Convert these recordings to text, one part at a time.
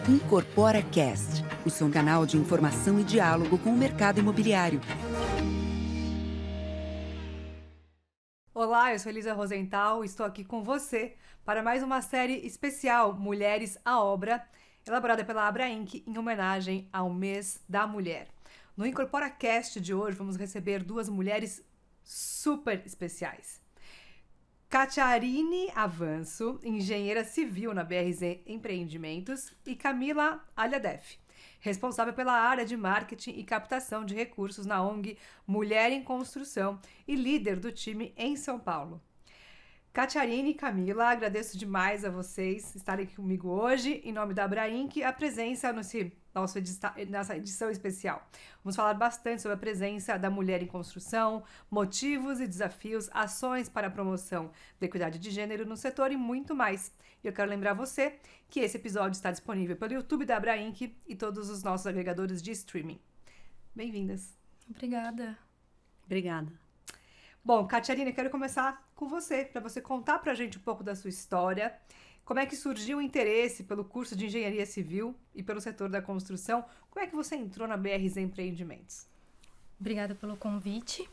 Incorpora Cast, o seu canal de informação e diálogo com o mercado imobiliário. Olá, eu sou Elisa Rosenthal e estou aqui com você para mais uma série especial Mulheres à Obra, elaborada pela Abra Inc. em homenagem ao Mês da Mulher. No Incorpora Cast de hoje vamos receber duas mulheres super especiais. Catiarine Avanço, engenheira civil na BRZ Empreendimentos, e Camila Aliadef, responsável pela área de marketing e captação de recursos na ONG Mulher em Construção e líder do time em São Paulo. Catiarine e Camila, agradeço demais a vocês estarem aqui comigo hoje, em nome da Abra Inc., a presença nessa edição especial. Vamos falar bastante sobre a presença da mulher em construção, motivos e desafios, ações para a promoção da equidade de gênero no setor e muito mais. E eu quero lembrar você que esse episódio está disponível pelo YouTube da Abra Inc. e todos os nossos agregadores de streaming. Bem-vindas. Obrigada. Bom, Catiarine, eu quero começar com você, para você contar para a gente um pouco da sua história, como é que surgiu o interesse pelo curso de Engenharia Civil e pelo setor da construção, como é que você entrou na BRZ Empreendimentos? Obrigada pelo convite.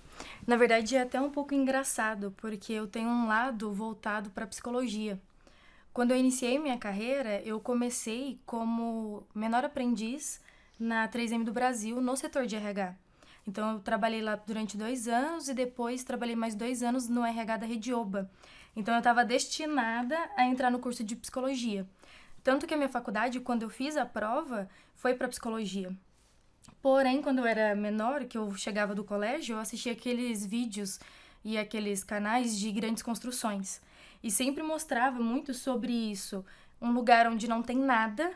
Na verdade, é até um pouco engraçado, porque eu tenho um lado voltado para psicologia. Quando eu iniciei minha carreira, eu comecei como menor aprendiz na 3M do Brasil, no setor de RH. Então, eu trabalhei lá durante 2 anos e depois trabalhei mais 2 anos no RH da Rede Oba. Então, eu estava destinada a entrar no curso de psicologia. Tanto que a minha faculdade, quando eu fiz a prova, foi para psicologia. Porém, quando eu era menor, que eu chegava do colégio, eu assistia aqueles vídeos e aqueles canais de grandes construções. E sempre mostrava muito sobre isso. Um lugar onde não tem nada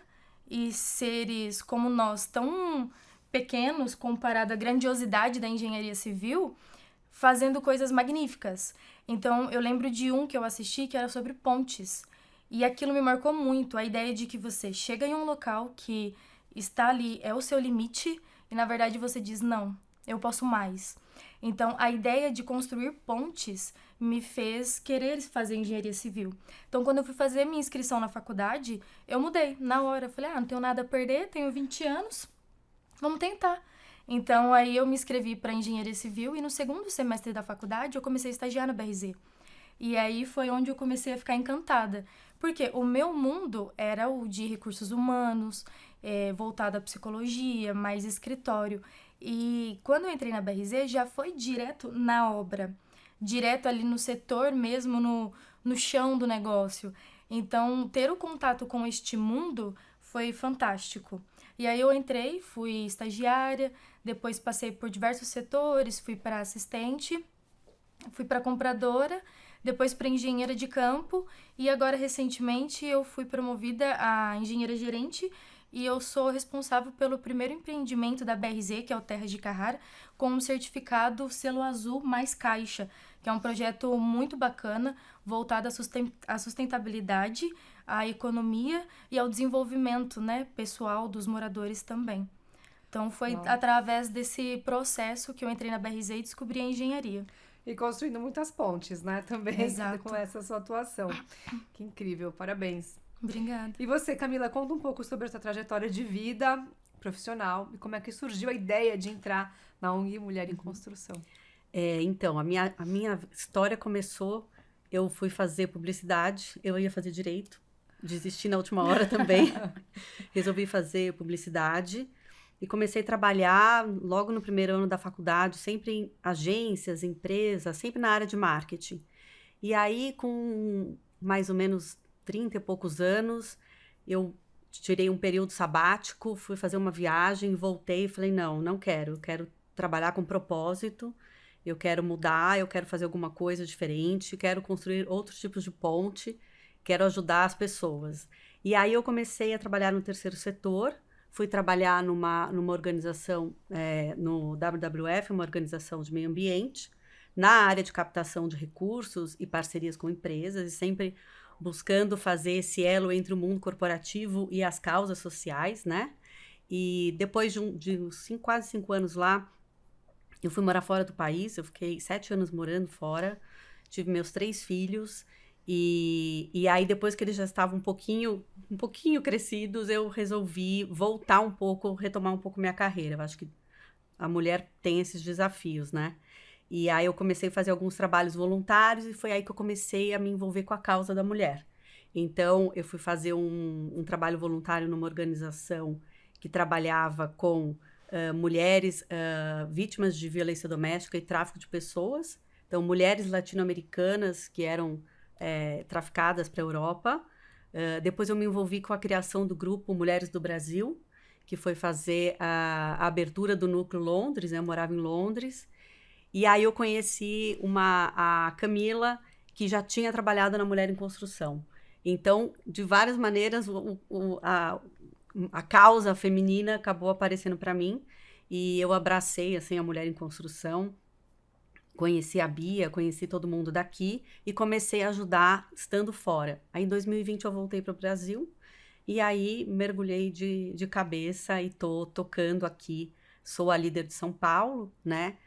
e seres como nós, tão pequenos comparado à grandiosidade da engenharia civil, fazendo coisas magníficas. Então, eu lembro de um que eu assisti que era sobre pontes. E aquilo me marcou muito, a ideia de que você chega em um local que está ali, é o seu limite, e na verdade você diz, não, eu posso mais. Então, a ideia de construir pontes me fez querer fazer engenharia civil. Então, quando eu fui fazer minha inscrição na faculdade, eu mudei. Na hora, eu falei, não tenho nada a perder, tenho 20 anos, vamos tentar. Então, aí eu me inscrevi para engenharia civil e no segundo semestre da faculdade eu comecei a estagiar na BRZ. E aí foi onde eu comecei a ficar encantada. Porque o meu mundo era o de recursos humanos, voltado à psicologia, mais escritório. E quando eu entrei na BRZ, já foi direto na obra. Direto ali no setor mesmo, no chão do negócio. Então, ter o contato com este mundo foi fantástico. E aí eu entrei, fui estagiária, depois passei por diversos setores, fui para assistente, fui para compradora, depois para engenheira de campo e agora recentemente eu fui promovida a engenheira gerente e eu sou responsável pelo primeiro empreendimento da BRZ, que é o Terras de Carrara, com um certificado selo azul mais caixa, que é um projeto muito bacana, voltado à sustentabilidade, à economia e ao desenvolvimento, né, pessoal dos moradores também. Então foi através desse processo que eu entrei na BRZ e descobri a engenharia. E construindo muitas pontes, né, também. Exato. Com essa sua atuação. Que incrível, parabéns. Obrigada. E você, Camila, conta um pouco sobre a sua trajetória de vida profissional e como é que surgiu a ideia de entrar na ONG Mulher em Construção. Então, a minha história começou, eu fui fazer publicidade, eu ia fazer direito, desisti na última hora também, resolvi fazer publicidade e comecei a trabalhar logo no primeiro ano da faculdade, sempre em agências, empresas, sempre na área de marketing. E aí, com mais ou menos 30 e poucos anos, eu tirei um período sabático, fui fazer uma viagem, voltei e falei, não quero, eu quero trabalhar com propósito, eu quero mudar, eu quero fazer alguma coisa diferente, quero construir outros tipos de ponte, quero ajudar as pessoas. E aí eu comecei a trabalhar no terceiro setor, fui trabalhar numa organização, no WWF, uma organização de meio ambiente, na área de captação de recursos e parcerias com empresas, e sempre buscando fazer esse elo entre o mundo corporativo e as causas sociais, né? E depois de quase 5 anos lá, eu fui morar fora do país, eu fiquei 7 anos morando fora, tive meus 3 filhos, E aí, depois que eles já estavam um pouquinho crescidos, eu resolvi voltar um pouco, retomar um pouco minha carreira. Eu acho que a mulher tem esses desafios, né? E aí eu comecei a fazer alguns trabalhos voluntários e foi aí que eu comecei a me envolver com a causa da mulher. Então, eu fui fazer um trabalho voluntário numa organização que trabalhava com mulheres vítimas de violência doméstica e tráfico de pessoas. Então, mulheres latino-americanas que eram traficadas para a Europa. Depois eu me envolvi com a criação do grupo Mulheres do Brasil, que foi fazer a abertura do Núcleo Londres, né? Eu morava em Londres. E aí eu conheci a Camila, que já tinha trabalhado na Mulher em Construção. Então, de várias maneiras, a causa feminina acabou aparecendo para mim. E eu abracei, assim, a Mulher em Construção. Conheci a Bia, conheci todo mundo daqui e comecei a ajudar estando fora. Aí, em 2020, eu voltei para o Brasil. E aí, mergulhei de cabeça e tô tocando aqui. Sou a líder de São Paulo, né?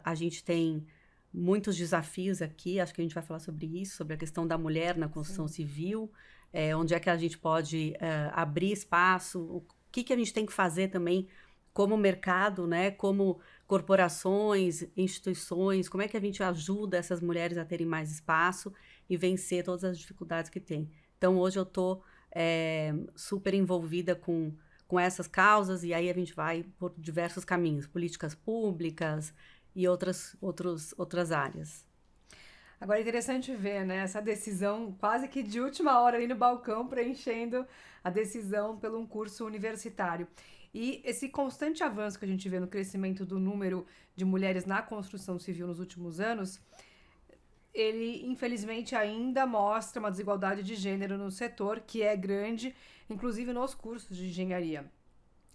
A gente tem muitos desafios aqui, acho que a gente vai falar sobre isso, sobre a questão da mulher na construção civil, onde é que a gente pode abrir espaço, o que a gente tem que fazer também como mercado, né? Como corporações, instituições, como é que a gente ajuda essas mulheres a terem mais espaço e vencer todas as dificuldades que tem. Então, hoje eu estou super envolvida com essas causas, e aí a gente vai por diversos caminhos, políticas públicas e outras áreas. Agora é interessante ver, né, essa decisão quase que de última hora ali no balcão, preenchendo a decisão pelo um curso universitário. E esse constante avanço que a gente vê no crescimento do número de mulheres na construção civil nos últimos anos, ele, infelizmente, ainda mostra uma desigualdade de gênero no setor, que é grande, inclusive nos cursos de engenharia.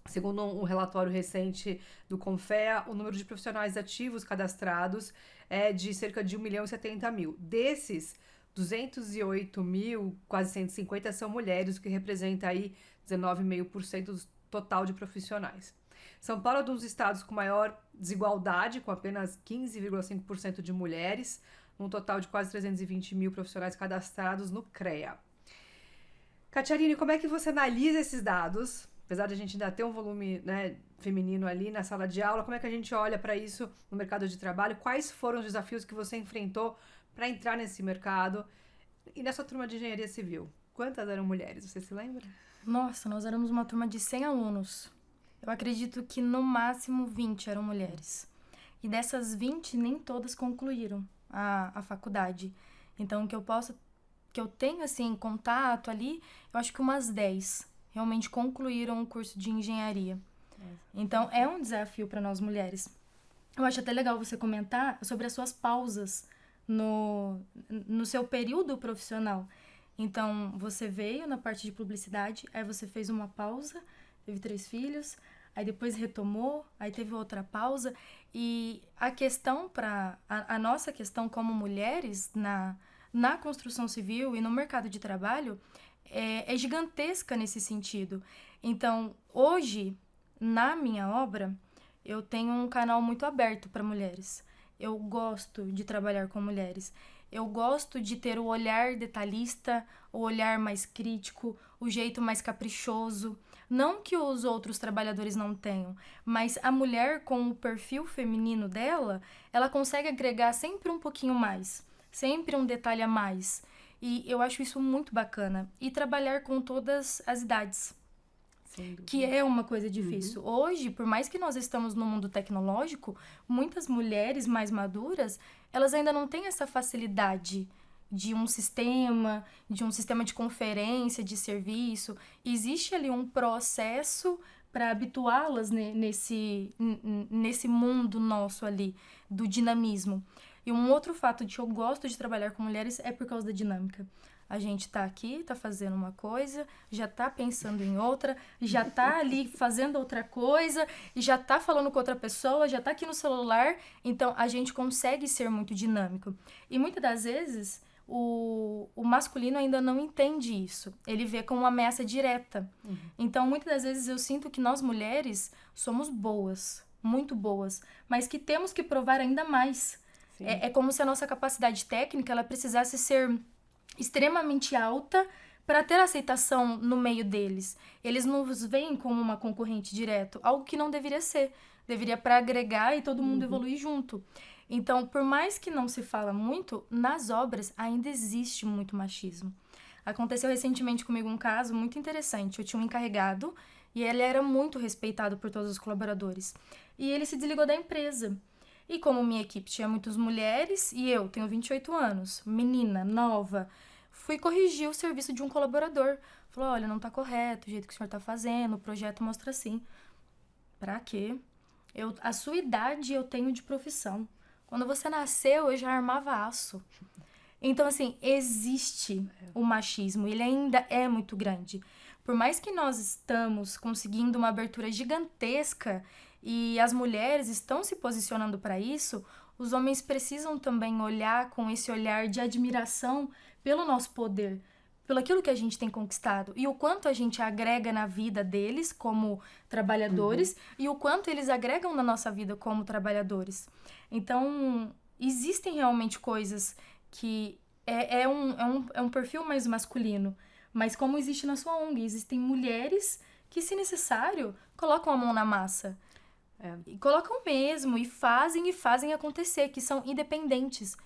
Segundo um relatório recente do Confea, o número de profissionais ativos cadastrados é de cerca de 1.070.000. Desses, 208.000, quase 150, são mulheres, o que representa aí 19,5% do total de profissionais. São Paulo é um dos estados com maior desigualdade, com apenas 15,5% de mulheres, num total de quase 320.000 profissionais cadastrados no CREA. Catiarine, como é que você analisa esses dados? Apesar de a gente ainda ter um volume, né, feminino ali na sala de aula, como é que a gente olha para isso no mercado de trabalho? Quais foram os desafios que você enfrentou para entrar nesse mercado? E na sua turma de engenharia civil, quantas eram mulheres? Você se lembra? Nossa, nós éramos uma turma de 100 alunos. Eu acredito que no máximo 20 eram mulheres. E dessas 20, nem todas concluíram a faculdade. Então, que eu tenho, assim, contato ali, eu acho que umas 10 realmente concluíram o curso de engenharia. Então, é um desafio para nós mulheres. Eu acho até legal você comentar sobre as suas pausas no seu período profissional. Então, você veio na parte de publicidade, aí você fez uma pausa, teve 3 filhos, aí depois retomou, aí teve outra pausa. E a questão a nossa questão como mulheres na construção civil e no mercado de trabalho é gigantesca nesse sentido. Então, hoje, na minha obra, eu tenho um canal muito aberto para mulheres. Eu gosto de trabalhar com mulheres. Eu gosto de ter o olhar detalhista, o olhar mais crítico, o jeito mais caprichoso. Não que os outros trabalhadores não tenham, mas a mulher com o perfil feminino dela, ela consegue agregar sempre um pouquinho mais, sempre um detalhe a mais. E eu acho isso muito bacana. E trabalhar com todas as idades, que é uma coisa difícil. Hoje, por mais que nós estamos no mundo tecnológico, muitas mulheres mais maduras, elas ainda não têm essa facilidade de um sistema de conferência, de serviço. Existe ali um processo para habituá-las nesse mundo nosso ali, do dinamismo. E um outro fato de que eu gosto de trabalhar com mulheres é por causa da dinâmica. A gente tá aqui, tá fazendo uma coisa, já tá pensando em outra, já tá ali fazendo outra coisa, e já tá falando com outra pessoa, já tá aqui no celular. Então, a gente consegue ser muito dinâmico. E muitas das vezes, o masculino ainda não entende isso. Ele vê como uma ameaça direta. Então, muitas das vezes, eu sinto que nós mulheres somos boas, muito boas, mas que temos que provar ainda mais. É como se a nossa capacidade técnica ela precisasse ser extremamente alta para ter aceitação no meio deles. Eles nos veem como uma concorrente direto, algo que não deveria ser. Deveria para agregar e todo mundo evoluir junto. Então, por mais que não se fala muito, nas obras ainda existe muito machismo. Aconteceu recentemente comigo um caso muito interessante. Eu tinha um encarregado e ele era muito respeitado por todos os colaboradores. E ele se desligou da empresa. E como minha equipe tinha muitas mulheres e eu tenho 28 anos, menina, nova, fui corrigir o serviço de um colaborador. Falou, olha, não tá correto o jeito que o senhor tá fazendo, o projeto mostra assim. Pra quê? A sua idade eu tenho de profissão. Quando você nasceu, eu já armava aço. Então, assim, existe o machismo, ele ainda é muito grande. Por mais que nós estamos conseguindo uma abertura gigantesca e as mulheres estão se posicionando para isso, os homens precisam também olhar com esse olhar de admiração pelo nosso poder, pelo aquilo que a gente tem conquistado e o quanto a gente agrega na vida deles como trabalhadores e o quanto eles agregam na nossa vida como trabalhadores. Então, existem realmente coisas que é um perfil mais masculino, mas como existe na sua ONG, existem mulheres que, se necessário, colocam a mão na massa. E colocam mesmo, e fazem acontecer, que são independentes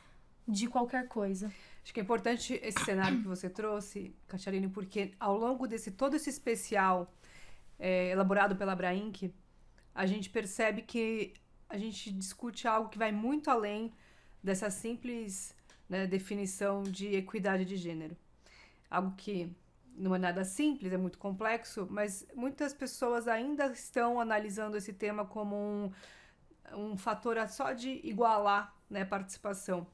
de qualquer coisa. Acho que é importante esse cenário que você trouxe, Catarina, porque ao longo todo esse especial elaborado pela Abrainc, a gente percebe que a gente discute algo que vai muito além dessa simples, né, definição de equidade de gênero. Algo que não é nada simples, é muito complexo, mas muitas pessoas ainda estão analisando esse tema como um fator só de igualar, né, a participação.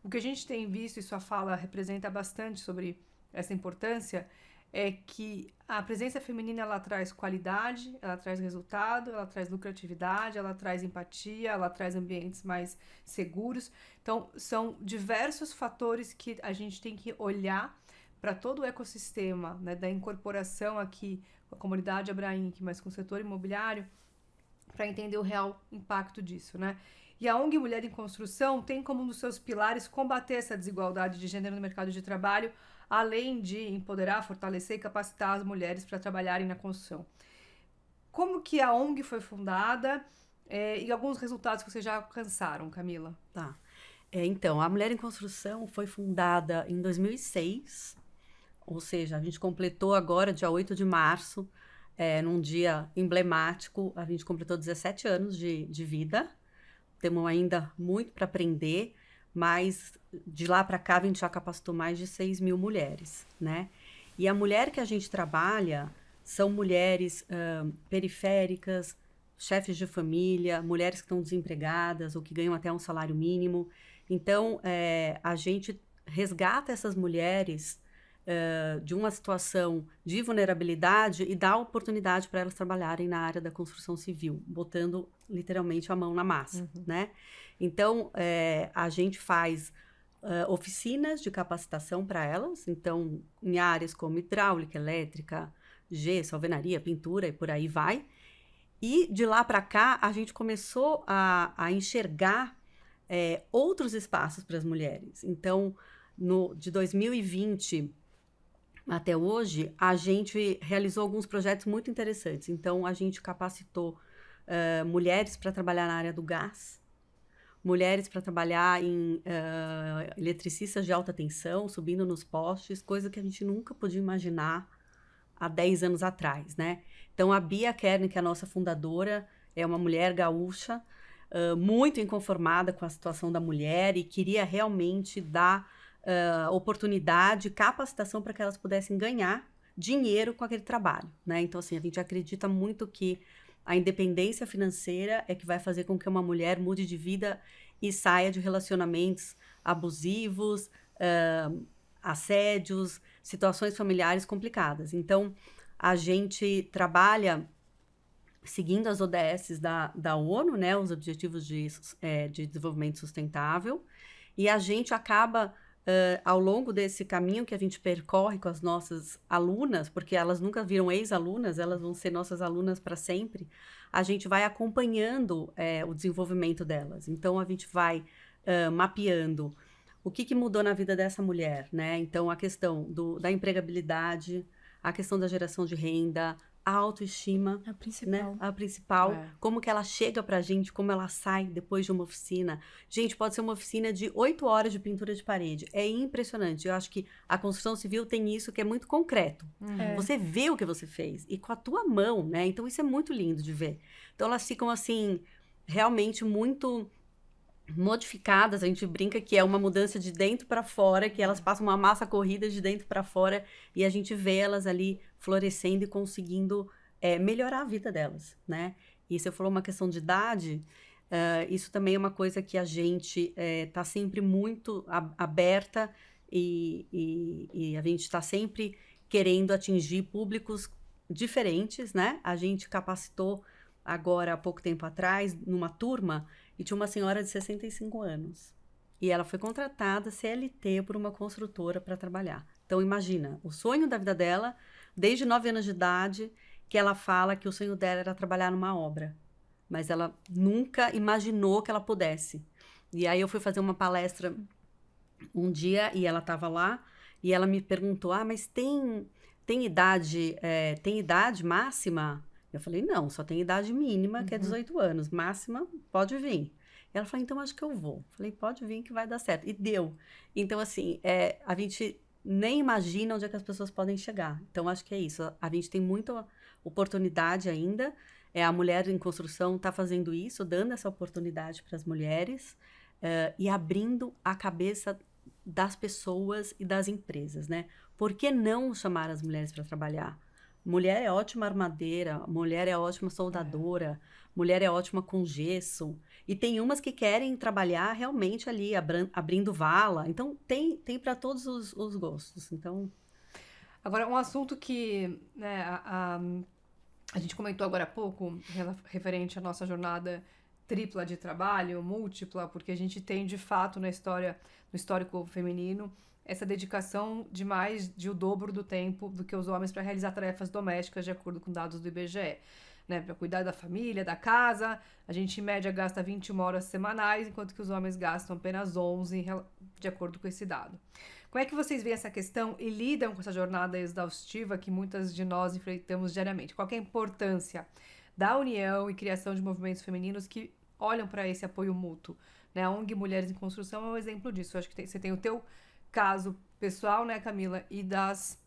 O que a gente tem visto, e sua fala representa bastante sobre essa importância, é que a presença feminina ela traz qualidade, ela traz resultado, ela traz lucratividade, ela traz empatia, ela traz ambientes mais seguros. Então, são diversos fatores que a gente tem que olhar para todo o ecossistema, né, da incorporação aqui com a comunidade Abrainc, mas com o setor imobiliário, para entender o real impacto disso, né? E a ONG Mulher em Construção tem como um dos seus pilares combater essa desigualdade de gênero no mercado de trabalho, além de empoderar, fortalecer e capacitar as mulheres para trabalharem na construção. Como que a ONG foi fundada e alguns resultados que vocês já alcançaram, Camila? Tá. Então, a Mulher em Construção foi fundada em 2006, ou seja, a gente completou agora, dia 8 de março, num dia emblemático, a gente completou 17 anos de vida. Temos ainda muito para aprender, mas de lá para cá a gente já capacitou mais de 6 mil mulheres, né? E a mulher que a gente trabalha são mulheres periféricas, chefes de família, mulheres que estão desempregadas ou que ganham até um salário mínimo. Então, a gente resgata essas mulheres de uma situação de vulnerabilidade e dá oportunidade para elas trabalharem na área da construção civil, botando literalmente a mão na massa, né? Então, a gente faz oficinas de capacitação para elas, então, em áreas como hidráulica, elétrica, gesso, alvenaria, pintura e por aí vai. E de lá para cá, a gente começou a enxergar outros espaços para as mulheres. Então, de 2020 até hoje, a gente realizou alguns projetos muito interessantes. Então, a gente capacitou mulheres para trabalhar na área do gás, mulheres para trabalhar em eletricistas de alta tensão, subindo nos postes, coisa que a gente nunca podia imaginar há 10 anos atrás, né? Então, a Bia Kern, que é a nossa fundadora, é uma mulher gaúcha, muito inconformada com a situação da mulher e queria realmente dar oportunidade, capacitação para que elas pudessem ganhar dinheiro com aquele trabalho, né? Então, assim, a gente acredita muito que a independência financeira é que vai fazer com que uma mulher mude de vida e saia de relacionamentos abusivos, assédios, situações familiares complicadas. Então, a gente trabalha seguindo as ODSs da ONU, né, os Objetivos de Desenvolvimento Sustentável, e a gente acaba, ao longo desse caminho que a gente percorre com as nossas alunas, porque elas nunca viram ex-alunas, elas vão ser nossas alunas para sempre, a gente vai acompanhando o desenvolvimento delas. Então, a gente vai mapeando o que que mudou na vida dessa mulher, né? Então, a questão da empregabilidade, a questão da geração de renda, a autoestima, A principal. né? A principal, É. como que ela chega pra gente, como ela sai depois de uma oficina. Gente, pode ser uma oficina de 8 horas de pintura de parede. É impressionante. Eu acho que a construção civil tem isso que é muito concreto. É. Você vê o que você fez e com a tua mão, né? Então isso é muito lindo de ver. Então elas ficam assim, realmente muito modificadas. A gente brinca que é uma mudança de dentro para fora, que elas passam uma massa corrida de dentro para fora e a gente vê elas ali florescendo e conseguindo melhorar a vida delas, né? E você falou uma questão de idade, isso também é uma coisa que a gente tá sempre muito aberta e a gente está sempre querendo atingir públicos diferentes, né? A gente capacitou agora, há pouco tempo atrás, numa turma, e tinha uma senhora de 65 anos. E ela foi contratada CLT por uma construtora para trabalhar. Então, imagina, o sonho da vida dela, desde 9 anos de idade, que ela fala que o sonho dela era trabalhar numa obra. Mas ela nunca imaginou que ela pudesse. E aí eu fui fazer uma palestra um dia e ela estava lá e ela me perguntou, mas tem idade máxima? Eu falei, não, só tem idade mínima, que é 18 anos. Máxima, pode vir. E ela falou, então acho que eu vou. Falei, pode vir que vai dar certo. E deu. Então, assim, a gente nem imagina onde é que as pessoas podem chegar. Então, acho que é isso. A gente tem muita oportunidade ainda. A mulher em construção está fazendo isso, dando essa oportunidade para as mulheres e abrindo a cabeça das pessoas e das empresas, né? Por que não chamar as mulheres para trabalhar? Mulher é ótima armadeira, mulher é ótima soldadora, mulher é ótima com gesso. E tem umas que querem trabalhar realmente ali, abrindo vala. Então, tem para todos os gostos. Então... Agora, um assunto que, né, a gente comentou agora há pouco, referente à nossa jornada tripla de trabalho, múltipla, porque a gente tem, de fato, no histórico feminino, essa dedicação de mais de o dobro do tempo do que os homens para realizar tarefas domésticas, de acordo com dados do IBGE. Né, para cuidar da família, da casa, a gente, em média, gasta 21 horas semanais, enquanto que os homens gastam apenas 11, de acordo com esse dado. Como é que vocês veem essa questão e lidam com essa jornada exaustiva que muitas de nós enfrentamos diariamente? Qual que é a importância da união e criação de movimentos femininos que olham para esse apoio mútuo? Né, a ONG Mulheres em Construção é um exemplo disso. Eu acho que você tem o teu caso pessoal, né, Camila, e das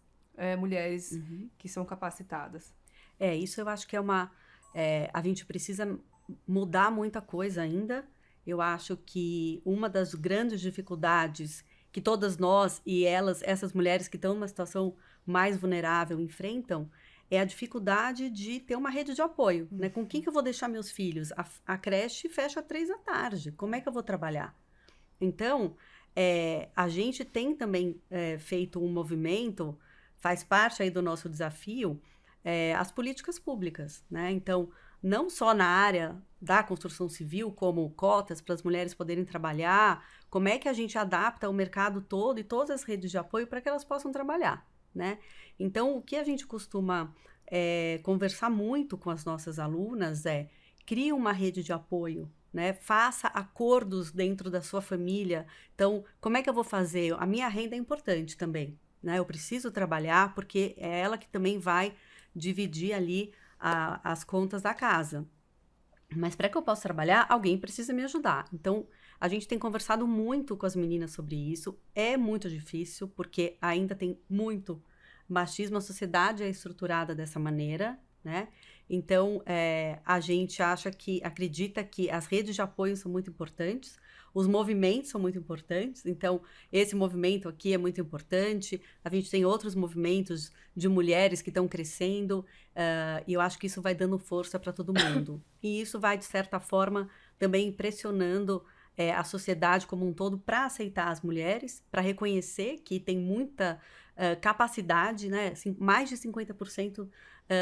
mulheres que são capacitadas. Isso eu acho que a gente precisa mudar muita coisa ainda. Eu acho que uma das grandes dificuldades que todas nós e essas mulheres que estão numa situação mais vulnerável enfrentam, é a dificuldade de ter uma rede de apoio, né? Com quem que eu vou deixar meus filhos? A creche fecha às 15h. Como é que eu vou trabalhar? Então, a gente tem também feito um movimento, faz parte aí do nosso desafio, as políticas públicas, né? Então, não só na área da construção civil, como cotas para as mulheres poderem trabalhar, como é que a gente adapta o mercado todo e todas as redes de apoio para que elas possam trabalhar, né? Então, o que a gente costuma conversar muito com as nossas alunas crie uma rede de apoio, né? Faça acordos dentro da sua família. Então, como é que eu vou fazer? A minha renda é importante também, né? Eu preciso trabalhar porque é ela que também vai dividir ali as contas da casa. Mas para que eu possa trabalhar, alguém precisa me ajudar. Então, a gente tem conversado muito com as meninas sobre isso. É muito difícil, porque ainda tem muito machismo. A sociedade é estruturada dessa maneira, né? Então, a gente acredita que as redes de apoio são muito importantes, os movimentos são muito importantes. Então, esse movimento aqui é muito importante. A gente tem outros movimentos de mulheres que estão crescendo, e eu acho que isso vai dando força para todo mundo. E isso vai, de certa forma, também pressionando a sociedade como um todo para aceitar as mulheres, para reconhecer que tem muita capacidade, né? Assim, mais de 50%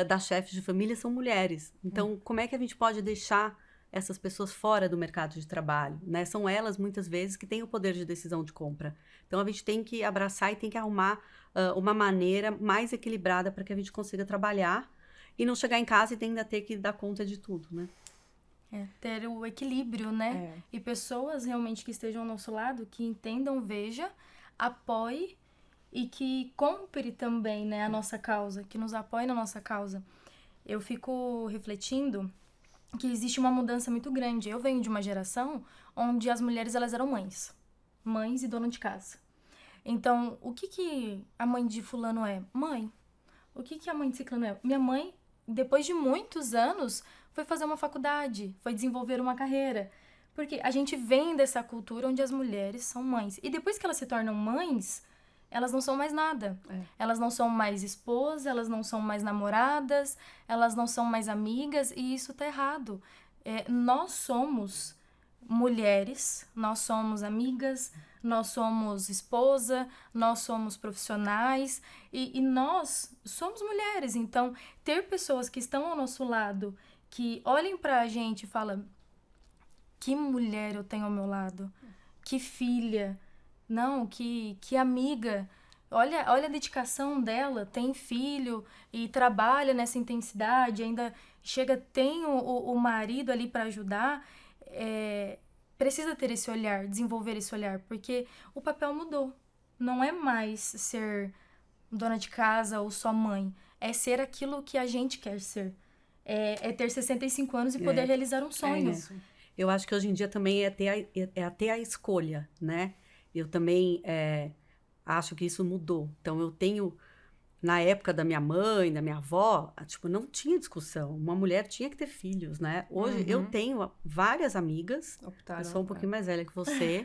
das chefes de família são mulheres. Então, como é que a gente pode deixar essas pessoas fora do mercado de trabalho, né? São elas, muitas vezes, que têm o poder de decisão de compra. Então, a gente tem que abraçar e tem que arrumar uma maneira mais equilibrada para que a gente consiga trabalhar e não chegar em casa e ainda ter que dar conta de tudo, né? Ter o equilíbrio, né? E pessoas realmente que estejam ao nosso lado, que entendam, veja, apoie e que compre também, né, a nossa causa, que nos apoie na nossa causa. Eu fico refletindo que existe uma mudança muito grande. Eu venho de uma geração onde as mulheres elas eram mães e dona de casa. Então, o que a mãe de fulano é? Mãe. O que a mãe de ciclano é? Minha mãe, depois de muitos anos, foi fazer uma faculdade, foi desenvolver uma carreira. Porque a gente vem dessa cultura onde as mulheres são mães. E depois que elas se tornam mães, elas não são mais nada. Elas não são mais esposas, elas não são mais namoradas, elas não são mais amigas, e isso tá errado. Nós somos mulheres, nós somos amigas, nós somos esposa, nós somos profissionais, e nós somos mulheres. Então, ter pessoas que estão ao nosso lado, que olhem pra gente e falam: que mulher eu tenho ao meu lado, que filha, não, que amiga, olha a dedicação dela, tem filho e trabalha nessa intensidade, ainda chega, tem o marido ali para ajudar, precisa ter esse olhar, desenvolver esse olhar, porque o papel mudou, não é mais ser dona de casa ou só mãe, é ser aquilo que a gente quer ser, é ter 65 anos e poder realizar um sonho. Eu acho que hoje em dia também é ter a escolha, né? Eu também acho que isso mudou. Então, eu tenho, na época da minha mãe, da minha avó, tipo, não tinha discussão. Uma mulher tinha que ter filhos, né? Hoje, eu tenho várias amigas, eu sou um pouquinho mais velha que você,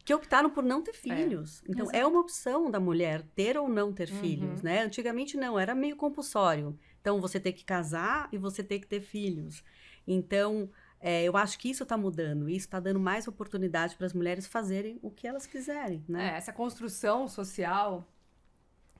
que optaram por não ter filhos. Então, é uma opção da mulher ter ou não ter filhos, né? Antigamente, não, era meio compulsório. Então, você tem que casar e você tem que ter filhos. Então, eu acho que isso está mudando. Isso está dando mais oportunidade para as mulheres fazerem o que elas quiserem, né? Essa construção social,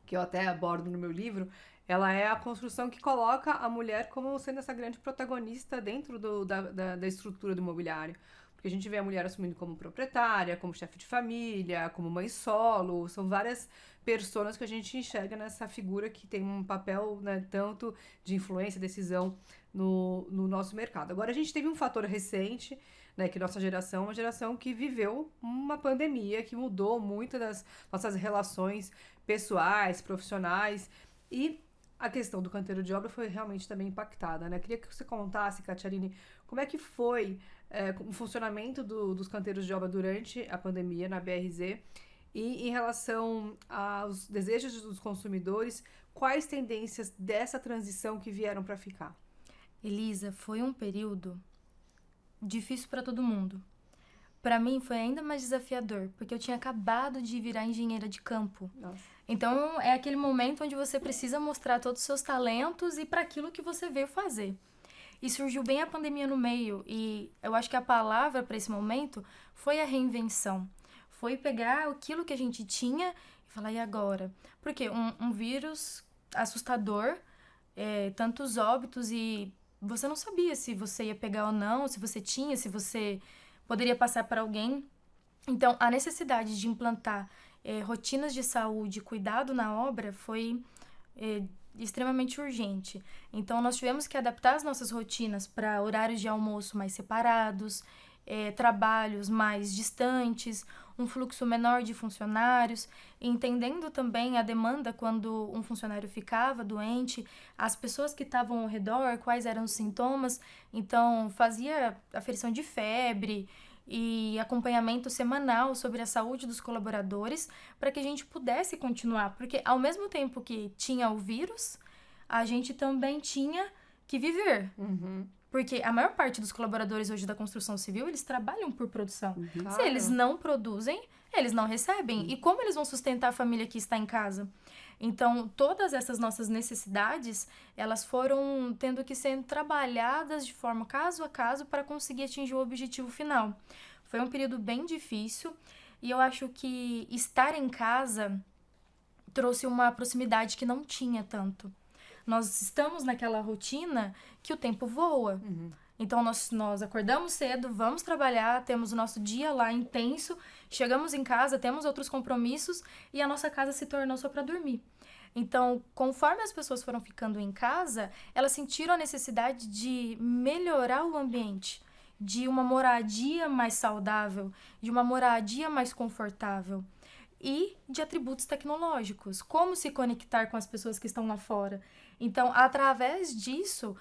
que eu até abordo no meu livro, ela é a construção que coloca a mulher como sendo essa grande protagonista dentro da estrutura do imobiliário. Porque a gente vê a mulher assumindo como proprietária, como chefe de família, como mãe solo. São várias personas que a gente enxerga nessa figura que tem um papel, né, tanto de influência, decisão no nosso mercado. Agora, a gente teve um fator recente, né, que nossa geração é uma geração que viveu uma pandemia que mudou muito das nossas relações pessoais, profissionais, e a questão do canteiro de obra foi realmente também impactada, né? Queria que você contasse, Catialine, como é que foi o funcionamento dos canteiros de obra durante a pandemia na BRZ, e em relação aos desejos dos consumidores, quais tendências dessa transição que vieram para ficar? Elisa, foi um período difícil para todo mundo. Para mim foi ainda mais desafiador, porque eu tinha acabado de virar engenheira de campo. Nossa. Então é aquele momento onde você precisa mostrar todos os seus talentos e para aquilo que você veio fazer. E surgiu bem a pandemia no meio, e eu acho que a palavra para esse momento foi a reinvenção. Foi pegar aquilo que a gente tinha e falar: e agora? Porque um vírus assustador, tantos óbitos, e você não sabia se você ia pegar ou não, se você tinha, se você poderia passar para alguém. Então, a necessidade de implantar rotinas de saúde, cuidado na obra, foi extremamente urgente. Então, nós tivemos que adaptar as nossas rotinas para horários de almoço mais separados, trabalhos mais distantes, um fluxo menor de funcionários, entendendo também a demanda quando um funcionário ficava doente, as pessoas que estavam ao redor, quais eram os sintomas. Então, fazia aferição de febre e acompanhamento semanal sobre a saúde dos colaboradores para que a gente pudesse continuar, porque ao mesmo tempo que tinha o vírus, a gente também tinha que viver. Porque a maior parte dos colaboradores hoje da construção civil, eles trabalham por produção. Claro. Se eles não produzem, eles não recebem. E como eles vão sustentar a família que está em casa? Então, todas essas nossas necessidades, elas foram tendo que ser trabalhadas de forma caso a caso para conseguir atingir o objetivo final. Foi um período bem difícil, e eu acho que estar em casa trouxe uma proximidade que não tinha tanto. Nós estamos naquela rotina que o tempo voa. Então, nós acordamos cedo, vamos trabalhar, temos o nosso dia lá intenso, chegamos em casa, temos outros compromissos, e a nossa casa se tornou só para dormir. Então, conforme as pessoas foram ficando em casa, elas sentiram a necessidade de melhorar o ambiente. de uma moradia mais saudável, de uma moradia mais confortável e de atributos tecnológicos, como se conectar com as pessoas que estão lá fora. Então, através disso,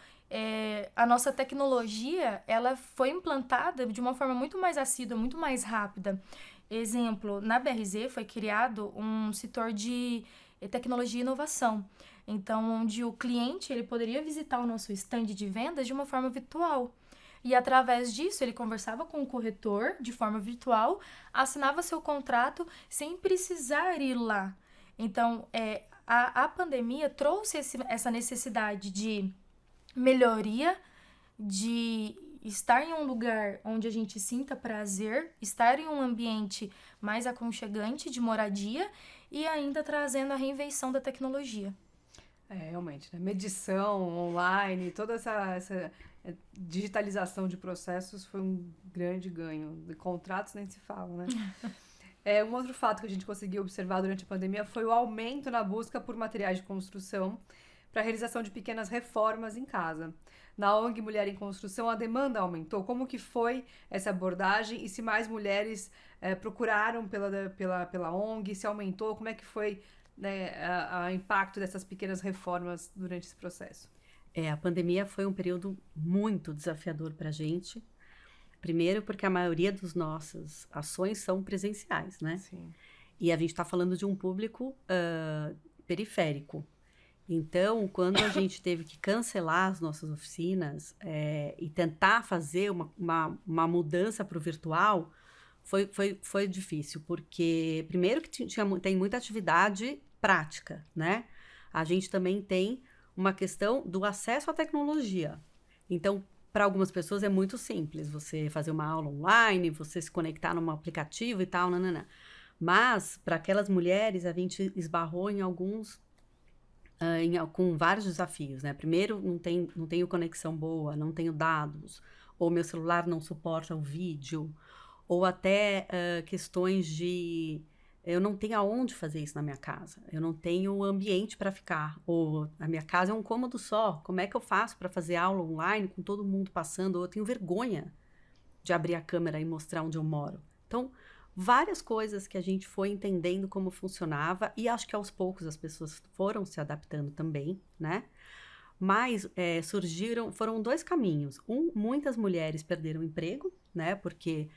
a nossa tecnologia, ela foi implantada de uma forma muito mais assídua, muito mais rápida. Exemplo, na BRZ foi criado um setor de tecnologia e inovação. Então, onde o cliente ele poderia visitar o nosso stand de vendas de uma forma virtual. E através disso, ele conversava com o corretor de forma virtual, assinava seu contrato sem precisar ir lá. Então, a pandemia trouxe essa necessidade de melhoria, de estar em um lugar onde a gente sinta prazer, estar em um ambiente mais aconchegante de moradia e ainda trazendo a reinvenção da tecnologia. Realmente, né? Medição online, toda essa digitalização de processos foi um grande ganho. De contratos nem se fala, né? Um outro fato que a gente conseguiu observar durante a pandemia foi o aumento na busca por materiais de construção para a realização de pequenas reformas em casa. Na ONG Mulher em Construção, a demanda aumentou. Como que foi essa abordagem e se mais mulheres procuraram pela ONG, se aumentou, como é que foi, né, o impacto dessas pequenas reformas durante esse processo? A pandemia foi um período muito desafiador para a gente. Primeiro porque a maioria das nossas ações são presenciais, né? Sim. E a gente está falando de um público periférico. Então, quando a gente teve que cancelar as nossas oficinas e tentar fazer uma mudança para o virtual, foi difícil, porque primeiro que tem muita atividade prática, né? A gente também tem uma questão do acesso à tecnologia. Então, para algumas pessoas é muito simples você fazer uma aula online, você se conectar num aplicativo e tal, nanana. Mas, para aquelas mulheres, a gente esbarrou em com vários desafios, né? Primeiro, não tenho conexão boa, não tenho dados, ou meu celular não suporta o vídeo, ou até questões de eu não tenho aonde fazer isso na minha casa, eu não tenho ambiente para ficar, ou a minha casa é um cômodo só, como é que eu faço para fazer aula online com todo mundo passando, ou eu tenho vergonha de abrir a câmera e mostrar onde eu moro. Então, várias coisas que a gente foi entendendo como funcionava, e acho que aos poucos as pessoas foram se adaptando também, né? Mas foram dois caminhos. Muitas mulheres perderam emprego, né? Porque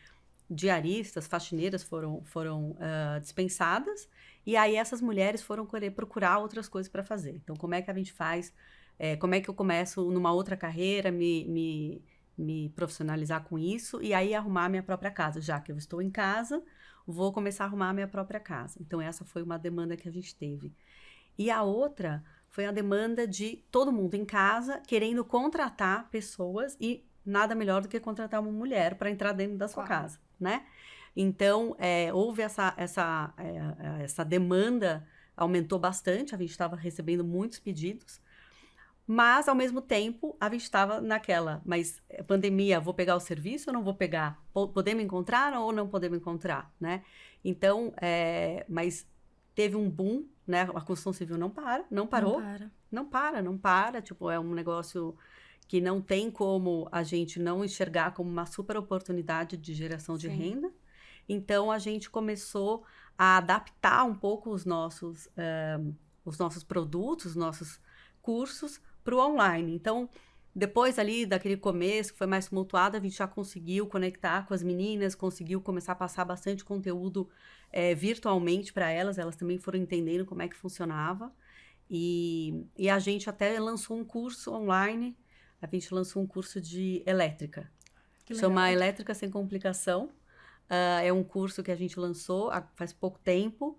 diaristas, faxineiras foram dispensadas, e aí essas mulheres foram querer procurar outras coisas para fazer. Então, como é que a gente faz? Como é que eu começo numa outra carreira, me profissionalizar com isso, e aí arrumar a minha própria casa. Já que eu estou em casa, vou começar a arrumar a minha própria casa. Então, essa foi uma demanda que a gente teve. E a outra foi a demanda de todo mundo em casa querendo contratar pessoas, e nada melhor do que contratar uma mulher para entrar dentro da sua casa, né? Então, houve essa demanda, aumentou bastante, a gente estava recebendo muitos pedidos, mas, ao mesmo tempo, a gente estava naquela, mas pandemia, vou pegar o serviço ou não vou pegar? Podemos encontrar ou não podemos encontrar, né? Então, mas teve um boom, né? A construção civil não parou. Não para. Tipo, é um negócio que não tem como a gente não enxergar como uma super oportunidade de geração de renda. Então, a gente começou a adaptar um pouco os nossos produtos, os nossos cursos para o online. Então, depois ali daquele começo, que foi mais tumultuado, a gente já conseguiu conectar com as meninas, conseguiu começar a passar bastante conteúdo virtualmente para elas também foram entendendo como é que funcionava. E a gente até lançou um curso online, a gente lançou um curso de elétrica, chama Elétrica Sem Complicação. É um curso que a gente lançou faz pouco tempo.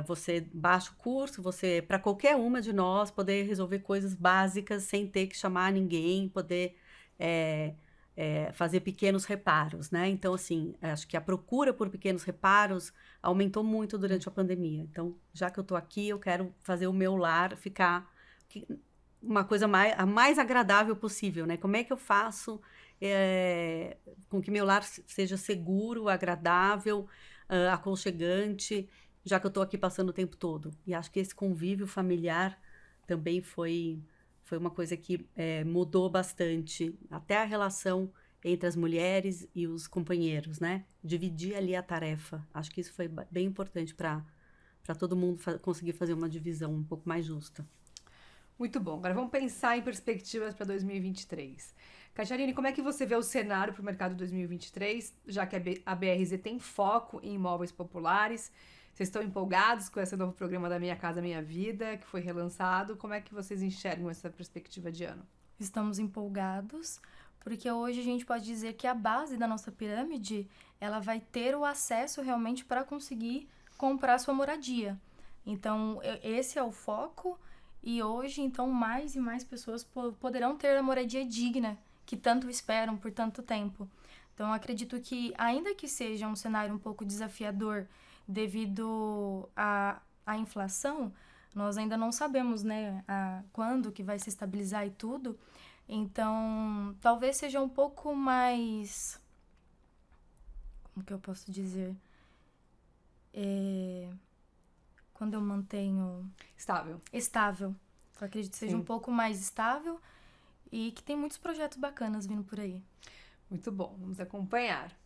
Você baixa o curso, para qualquer uma de nós poder resolver coisas básicas sem ter que chamar ninguém, poder fazer pequenos reparos, né? Então, assim, acho que a procura por pequenos reparos aumentou muito durante a pandemia. Então, já que eu estou aqui, eu quero fazer o meu lar ficar uma coisa a mais agradável possível, né? Como é que eu faço com que meu lar seja seguro, agradável, aconchegante, já que eu estou aqui passando o tempo todo. E acho que esse convívio familiar também foi uma coisa que mudou bastante. Até a relação entre as mulheres e os companheiros, né? Dividir ali a tarefa. Acho que isso foi bem importante para todo mundo conseguir fazer uma divisão um pouco mais justa. Muito bom. Agora vamos pensar em perspectivas para 2023. Cacciarini, como é que você vê o cenário para o mercado de 2023, já que a BRZ tem foco em imóveis populares? Vocês estão empolgados com esse novo programa da Minha Casa Minha Vida, que foi relançado? Como é que vocês enxergam essa perspectiva de ano? Estamos empolgados, porque hoje a gente pode dizer que a base da nossa pirâmide, ela vai ter o acesso realmente para conseguir comprar sua moradia. Então, esse é o foco, e hoje, então, mais e mais pessoas poderão ter a moradia digna, que tanto esperam por tanto tempo. Então, acredito que, ainda que seja um cenário um pouco desafiador devido à inflação, nós ainda não sabemos, né, quando que vai se estabilizar e tudo. Então, talvez seja um pouco mais... Como que eu posso dizer? Quando eu mantenho... Estável. Eu acredito que seja um pouco mais estável e que tem muitos projetos bacanas vindo por aí. Muito bom, vamos acompanhar.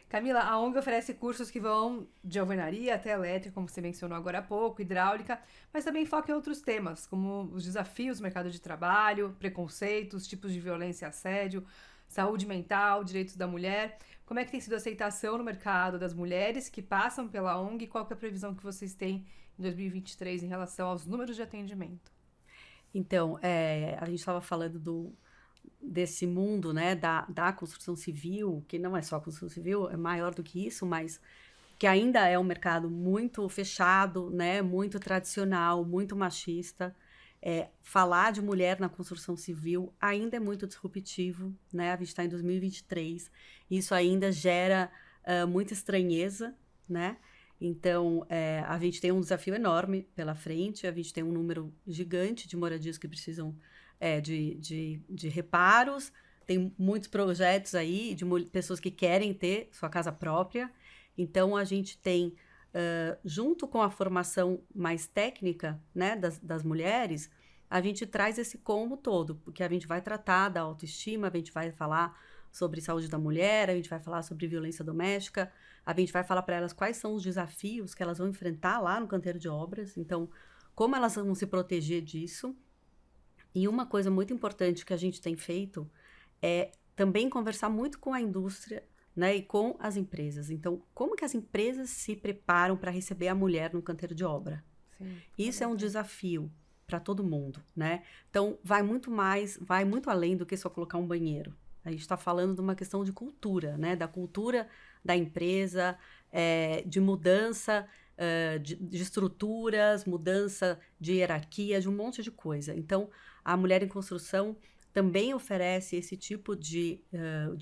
Camila, a ONG oferece cursos que vão de alvenaria até elétrica, como você mencionou agora há pouco, hidráulica, mas também foca em outros temas, como os desafios do mercado de trabalho, preconceitos, tipos de violência e assédio, saúde mental, direitos da mulher. Como é que tem sido a aceitação no mercado das mulheres que passam pela ONG e qual que é a previsão que vocês têm em 2023 em relação aos números de atendimento? Então, a gente estava falando desse mundo, né, da construção civil, que não é só construção civil, é maior do que isso, mas que ainda é um mercado muito fechado, né, muito tradicional, muito machista. Falar de mulher na construção civil ainda é muito disruptivo, né, a gente está em 2023, isso ainda gera muita estranheza, né. Então, a gente tem um desafio enorme pela frente, a gente tem um número gigante de moradias que precisam de reparos, tem muitos projetos aí de pessoas que querem ter sua casa própria. Então, a gente tem, junto com a formação mais técnica, né, das mulheres, a gente traz esse combo todo, porque a gente vai tratar da autoestima, a gente vai falar sobre saúde da mulher, a gente vai falar sobre violência doméstica, a gente vai falar para elas quais são os desafios que elas vão enfrentar lá no canteiro de obras, então, como elas vão se proteger disso. E uma coisa muito importante que a gente tem feito é também conversar muito com a indústria, né, e com as empresas. Então, como que as empresas se preparam para receber a mulher no canteiro de obra? Sim, isso é um desafio para todo mundo, né? Então, vai muito além do que só colocar um banheiro. A gente está falando de uma questão de cultura, né? Da cultura da empresa, de mudança de estruturas, mudança de hierarquia, de um monte de coisa. Então, a Mulher em Construção também oferece esse tipo de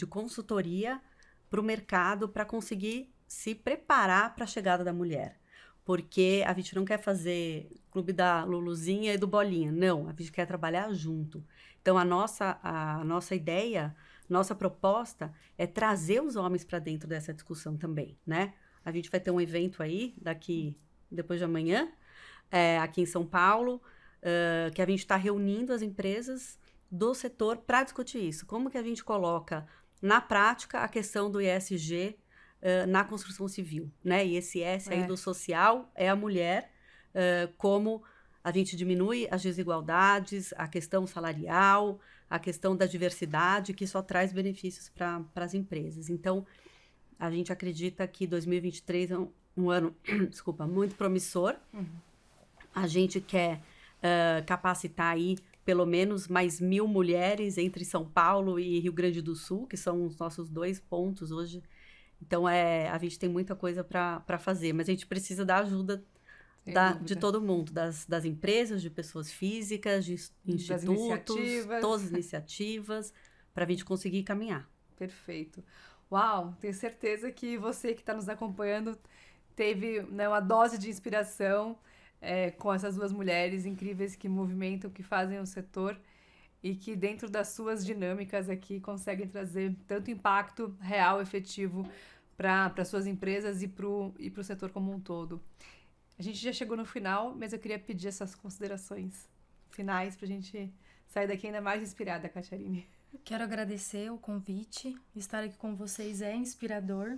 consultoria para o mercado para conseguir se preparar para a chegada da mulher. Porque a gente não quer fazer clube da Luluzinha e do Bolinha, não, a gente quer trabalhar junto. Então, a nossa ideia, nossa proposta é trazer os homens para dentro dessa discussão também, né? A gente vai ter um evento aí, depois de amanhã, aqui em São Paulo, que a gente está reunindo as empresas do setor para discutir isso. Como que a gente coloca na prática a questão do ESG na construção civil, né? E esse S aí do social é a mulher, como a gente diminui as desigualdades, a questão salarial, a questão da diversidade, que só traz benefícios para as empresas. Então, a gente acredita que 2023 é um ano, muito promissor. Uhum. A gente quer capacitar aí pelo menos mais 1.000 mulheres entre São Paulo e Rio Grande do Sul, que são os nossos 2 pontos hoje. Então, a gente tem muita coisa para fazer, mas a gente precisa da ajuda de todo mundo, das empresas, de pessoas físicas, de institutos, todas as iniciativas, para a gente conseguir caminhar. Perfeito. Uau, tenho certeza que você que está nos acompanhando teve, né, uma dose de inspiração com essas 2 mulheres incríveis que movimentam, que fazem o setor e que dentro das suas dinâmicas aqui conseguem trazer tanto impacto real, efetivo para suas empresas e para o setor como um todo. A gente já chegou no final, mas eu queria pedir essas considerações finais para a gente sair daqui ainda mais inspirada, Cacciarini. Quero agradecer o convite. Estar aqui com vocês é inspirador.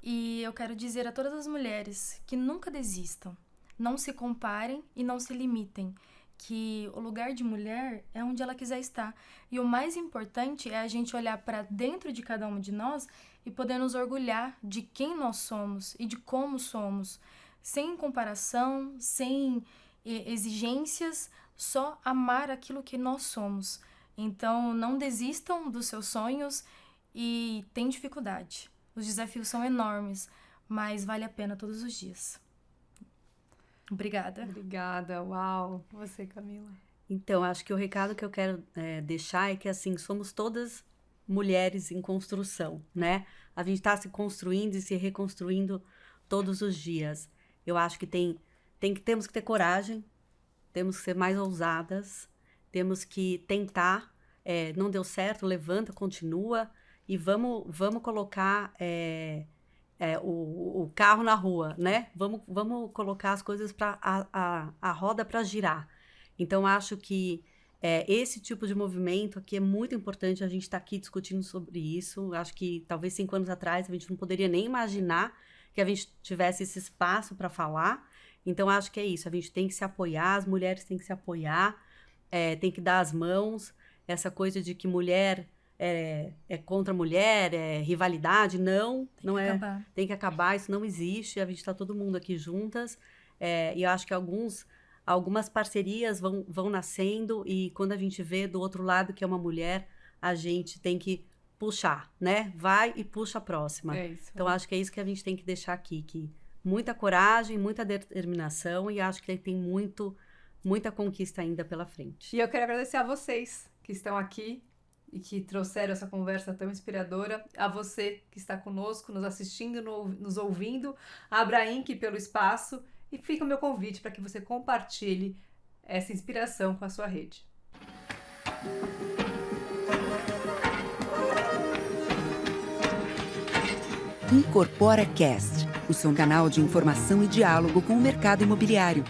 E eu quero dizer a todas as mulheres que nunca desistam, não se comparem e não se limitem, que o lugar de mulher é onde ela quiser estar. E o mais importante é a gente olhar para dentro de cada uma de nós e poder nos orgulhar de quem nós somos e de como somos, sem comparação, sem exigências, só amar aquilo que nós somos. Então, não desistam dos seus sonhos e tem dificuldade. Os desafios são enormes, mas vale a pena todos os dias. Obrigada. Obrigada, uau. Você, Camila. Então, acho que o recado que eu quero deixar é que, assim, somos todas mulheres em construção, né? A gente está se construindo e se reconstruindo todos os dias. Eu acho que temos que ter coragem, temos que ser mais ousadas, temos que tentar, não deu certo, levanta, continua e vamos colocar o carro na rua, né? Vamos colocar as coisas para a roda para girar. Então, acho que esse tipo de movimento aqui é muito importante, a gente está aqui discutindo sobre isso. Acho que talvez 5 anos atrás a gente não poderia nem imaginar que a gente tivesse esse espaço para falar. Então, acho que é isso, a gente tem que se apoiar, as mulheres têm que se apoiar, tem que dar as mãos. Essa coisa de que mulher é contra mulher, é rivalidade, não é. Acabar. Tem que acabar, isso não existe, a gente está todo mundo aqui juntas. E eu acho que algumas parcerias vão nascendo e quando a gente vê do outro lado que é uma mulher, a gente tem que puxar, né? Vai e puxa a próxima. É isso. Então, acho que é isso que a gente tem que deixar aqui, que muita coragem, muita determinação e acho que tem muita conquista ainda pela frente. E eu quero agradecer a vocês que estão aqui e que trouxeram essa conversa tão inspiradora, a você que está conosco, nos assistindo, nos ouvindo, a Abrainc pelo espaço, e fica o meu convite para que você compartilhe essa inspiração com a sua rede. Incorpora Cast, o seu canal de informação e diálogo com o mercado imobiliário.